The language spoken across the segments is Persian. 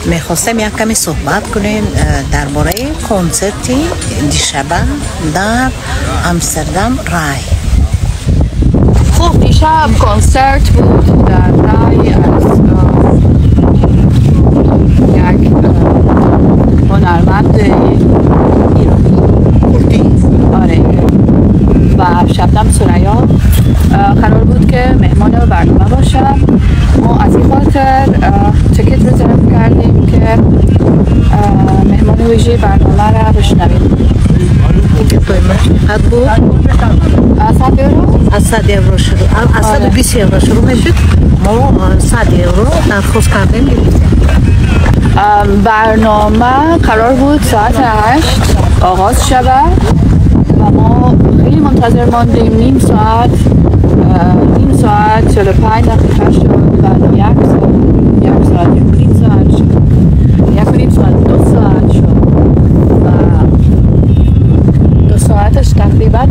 میخواستم یک کمی صحبت کنیم درباره کنسرتی دیشب در امستردام رای. خب دیشب کنسرت بود در رای از یک هنرمند کردی. آره و شبنم ثریا قرار بود که مهمان برنامه باشم. ما از این خاطر تیکت رزرو کردیم که مهمان ویژه برنامه را بشنویم. تیکت قیمت چقدر بود؟ 100 یورو؟ از 100 یورو شروع، از 120 یورو شروع میشد. ما 100 یورو درخواست کردیم. برنامه قرار بود ساعت 8 آغاز شود و ما خیلی منتظر ماندیم. نیم ساعت 45 دقیقه شد و یک ساعت نیم ساعت شد، دو ساعت شد و 2 ساعتش تقریبا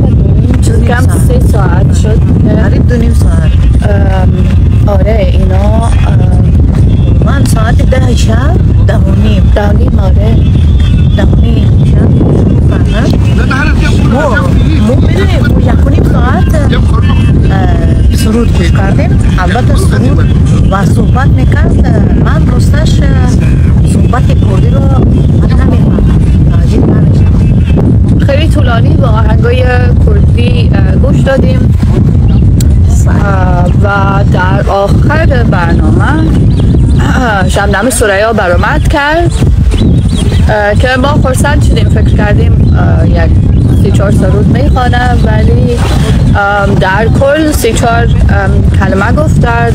چیز کم 3 ساعت شد. قریب 2.5 ساعت. آره اینا من ساعت 10 شب 10:30 آره 10:30 شب ما ببینیم 1.5 ساعت سرود گوش کردیم. البته سرود و صحبت میکرد. من راستش صحبت کردی رو نمیفهمم. خیلی طولانی با آهنگای کردی گوش دادیم و در آخر برنامه شبنم ثریا برآمد کرد که ما خرسند شدیم. فکر کردیم یک 3-4 سرود میخوانه ولی در کل 3-4 کلمه گفت در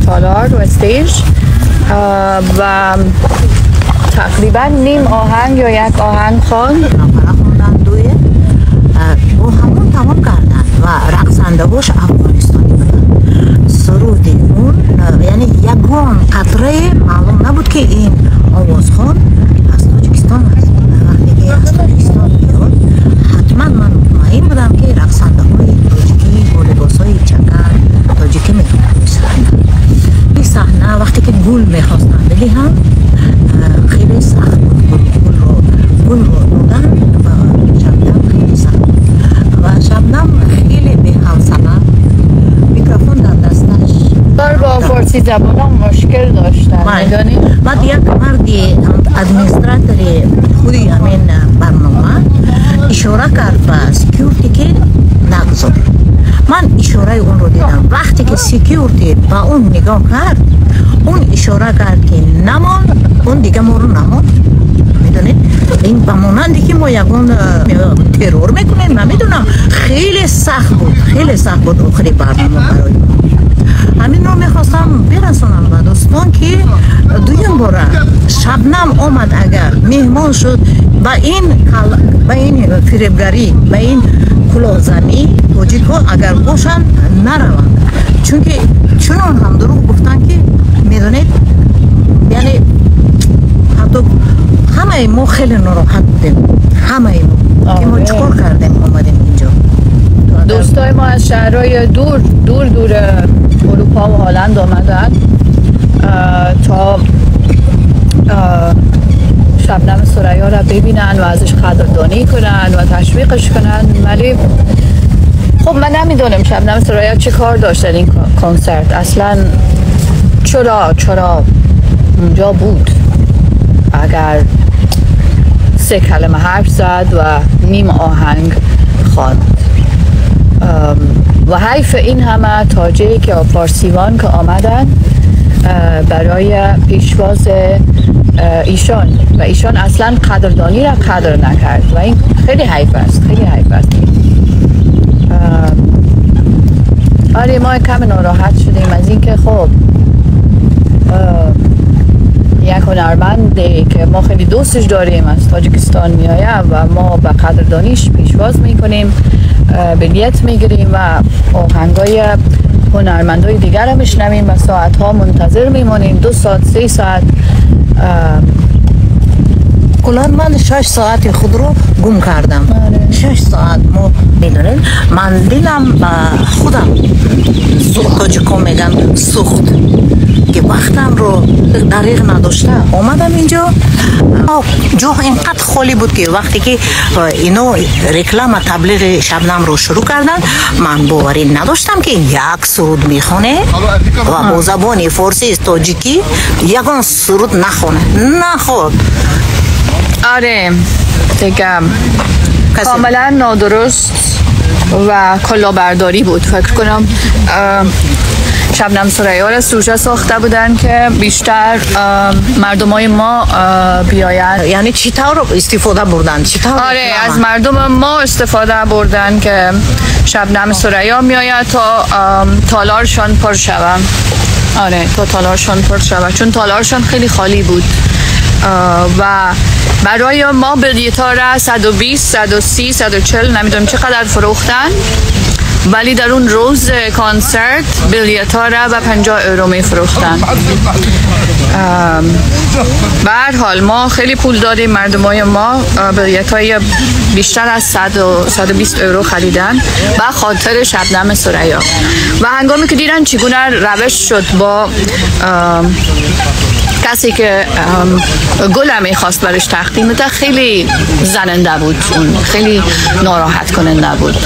تالار و استیج و تقریبا نیم آهنگ یا یک آهنگ خواند. با همون تمام کردن و رقصنده باش افغانستانی بودن. سرود اون یعنی یکون قطره معلوم نبود که این آوازخوان از تاجیکستان است. وقتی که از تاجیکستان بیاد حتما من مطمئن بودم که رقصنده های تاجیکی با لباس های چکر تاجیکی میتونن بسرن. این صحنه وقتی که گل میخواستن بدهن خیلی سخت بود. گل رو دادن و شبنم خیلی سخت و شبنم خیلی به حوصله میکروفون در دستش با فارسی زبان هم مشکل داشتن. میدونی؟ بعد یک مردی ادمنستراتوری خودی همین برنامه اشاره کرد به سکیورتی که نگذار. من اشاره اون رو دیدم. وقتی که سکیورتی با اون نگاه کرد اون اشاره کرد که نمان، اون دیگه ما رو نمان. میدونید این بمانندی که ما یکون ترور میکنیم. نمیدونم خیلی سخت بود آخری برنامه برای همین رو میخواستم برسونم به دوستان که دویم باره شبنم آمد اگر مهمان شد به این فریبگری به این کلاهزنی تاجیک ها اگر باشن نروند. چون هم دروغ گفتن که میدونید یعنی حتی همه ما خیلی ناراحت بودیم. همه ما که ما چکار کردیم اومدیم اینجا. دوستای ما از شهرهای دور اروپا و هلند آمدن تا شبنم ثریا را ببینن و ازش قدردانی کنن و تشویقش کنن. ولی خب من نمیدونم شبنم ثریا چه کار داشت در این کنسرت. اصلا چرا اونجا بود؟ اگر 3 کلمه حرف زد و نیم آهنگ خواند و حیف این همه تاجیک یا فارسیوان که آمدن برای پیشواز ایشان و ایشان اصلا قدردانی را قدر نکرد و این خیلی حیف است. آره ما کم ناراحت شدیم از اینکه خب یک هنرمندی که ما خیلی دوستش داریم از تاجیکستان میآید و ما به قدردانیش پیشواز میکنیم، بلیت میگیریم و آهنگای هنرمندای دیگر رو میشنویم و ساعتها منتظر میمونیم. 2 ساعت 3 ساعت کلا من 6 ساعت خود رو گم کردم. 6 ساعت ما میدونید من دیدم با خودم تاجیکا میگن سوخت که وقتم رو طریق نداشته اومدم اینجا. جا اینقدر خالی بود که وقتی که اینو رکلام تبلیغ شبنم رو شروع کردن من باوری نداشتم که یک سرود میخونه و با زبان فارسی تاجیکی یگان سرود نخونه. نخود. آره دیگه کاملا نادرست و کلاهبرداری بود. فکر کنم شبنم ثریا را سوژه ساخته بودن که بیشتر مردمای ما بیاین. یعنی چی طور استفاده بردن؟ آره از مردم ما استفاده بردن که شبنم ثریا میآید تا تالارشان پر شود. آره تا تالارشان پر شود چون تالارشان خیلی خالی بود و برای ما بلیط‌ها را 120 130 140 نمیدونم چقدر فروختن، ولی در اون روز کنسرت بلیط‌ها را به 50 یورو می فروختن. به هر حال ما خیلی پول داریم. مردمای ما بلیط‌های بیشتر از 100 و 120 یورو خریدن به خاطر شبنم ثریا و هنگامی که دیدن چگونه روش شد با کسی که گل میخواست برش تقدیم بده خیلی زننده بود، اون خیلی ناراحت کننده بود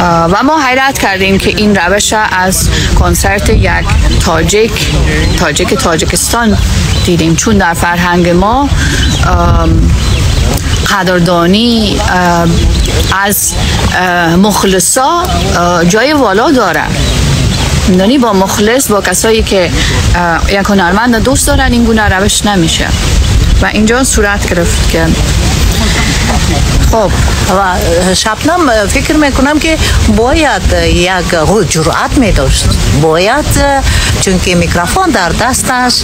و ما حیرت کردیم که این روش از کنسرت یک تاجیکستان دیدیم، چون در فرهنگ ما قدردانی از مخلصا جای والا داره. یعنی با مخلص، با کسایی که یک هنرمند دوست دارن این گونه روش نمیشه و اینجا صورت گرفت که خب و شبنم فکر میکنم که باید یک جرأت می داشت، باید چون که میکروفون در دستش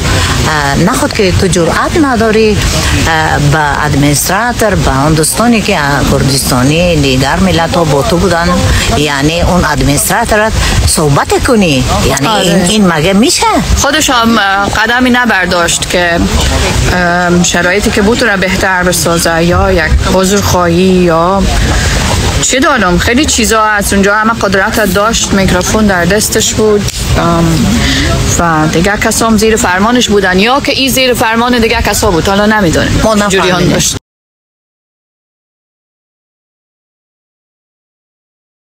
نخود که تو جرأت نداری به ادمنستراتور به اون دوستانی که کردستانی دیگر ملت ها با تو بودن یعنی اون ادمنستراتورت صحبت کنی، یعنی این مگه میشه؟ خودش هم قدمی نبرداشت که شرایطی که بود رو بهتر بسازه یا یک عذرخواهی یا چه دارم. خیلی چیزا از اونجا همه قدرت داشت، میکروفون در دستش بود و دیگه کسام زیر فرمانش بودن یا که این زیر فرمان دیگه کسا بود، حالا نمیدونم. ما نفهمیدیم.